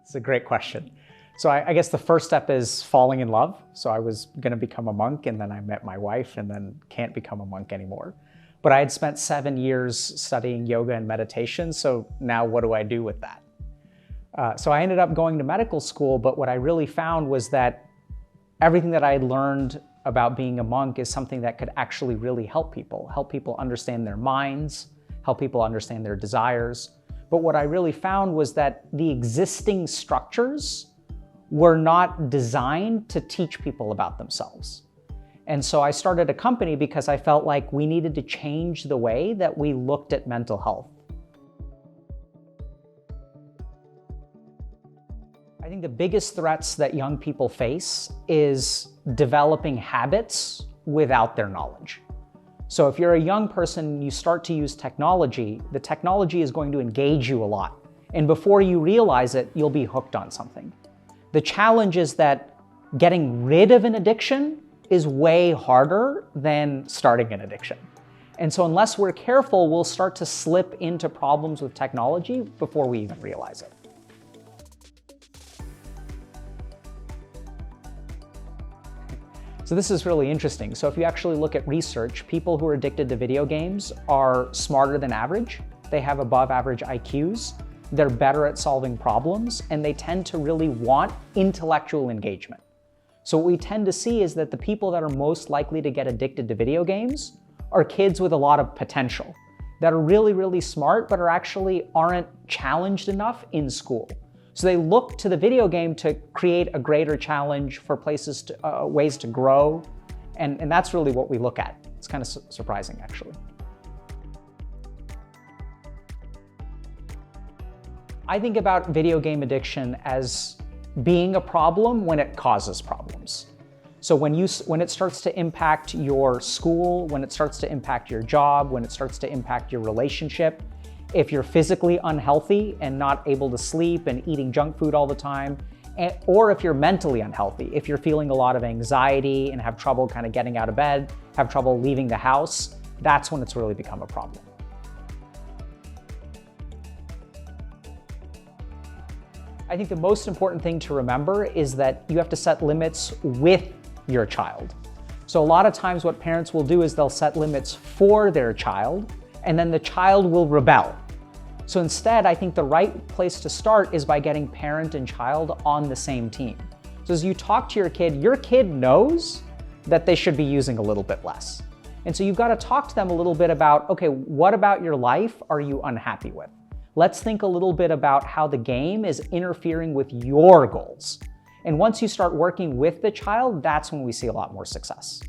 It's a great question. So I guess the first step is falling in love. So I was going to become a monk, and then I met my wife, and then can't become a monk anymore. But I had spent 7 years studying yoga and meditation, so now what do I do with that? So I ended up going to medical school, but what I really found was that everything that I had learned about being a monk is something that could actually really help people understand their minds, help people understand their desires. But what I really found was that the existing structures were not designed to teach people about themselves. And so I started a company because I felt like we needed to change the way that we looked at mental health. I think the biggest threats that young people face is developing habits without their knowledge. So if you're a young person, you start to use technology, the technology is going to engage you a lot. And before you realize it, you'll be hooked on something. The challenge is that getting rid of an addiction is way harder than starting an addiction. And so unless we're careful, we'll start to slip into problems with technology before we even realize it. So this is really interesting. So if you actually look at research, people who are addicted to video games are smarter than average. They have above average IQs. They're better at solving problems, and they tend to really want intellectual engagement. So what we tend to see is that the people that are most likely to get addicted to video games are kids with a lot of potential, that are really, really smart, but aren't challenged enough in school. So they look to the video game to create a greater challenge for ways to grow. And that's really what we look at. It's kind of surprising, actually. I think about video game addiction as being a problem when it causes problems. So when it starts to impact your school, when it starts to impact your job, when it starts to impact your relationship, if you're physically unhealthy and not able to sleep and eating junk food all the time, or if you're mentally unhealthy, if you're feeling a lot of anxiety and have trouble kind of getting out of bed, have trouble leaving the house, that's when it's really become a problem. I think the most important thing to remember is that you have to set limits with your child. So a lot of times what parents will do is they'll set limits for their child, and then the child will rebel. So instead, I think the right place to start is by getting parent and child on the same team. So as you talk to your kid knows that they should be using a little bit less. And so you've got to talk to them a little bit about, okay, what about your life are you unhappy with? Let's think a little bit about how the game is interfering with your goals. And once you start working with the child, that's when we see a lot more success.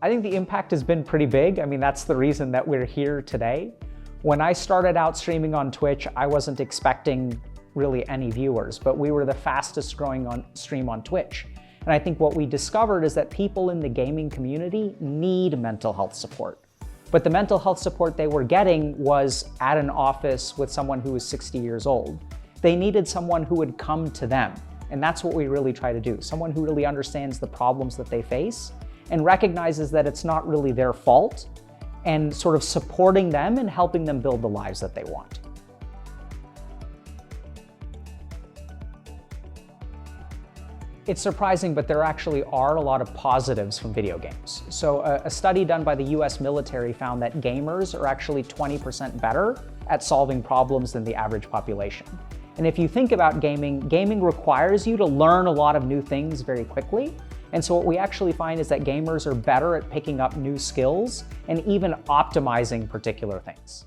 I think the impact has been pretty big. I mean, that's the reason that we're here today. When I started out streaming on Twitch, I wasn't expecting really any viewers, but we were the fastest growing stream on Twitch. And I think what we discovered is that people in the gaming community need mental health support. But the mental health support they were getting was at an office with someone who was 60 years old. They needed someone who would come to them. And that's what we really try to do. Someone who really understands the problems that they face and recognizes that it's not really their fault, and sort of supporting them and helping them build the lives that they want. It's surprising, but there actually are a lot of positives from video games. So a study done by the US military found that gamers are actually 20% better at solving problems than the average population. And if you think about gaming requires you to learn a lot of new things very quickly. And so what we actually find is that gamers are better at picking up new skills and even optimizing particular things.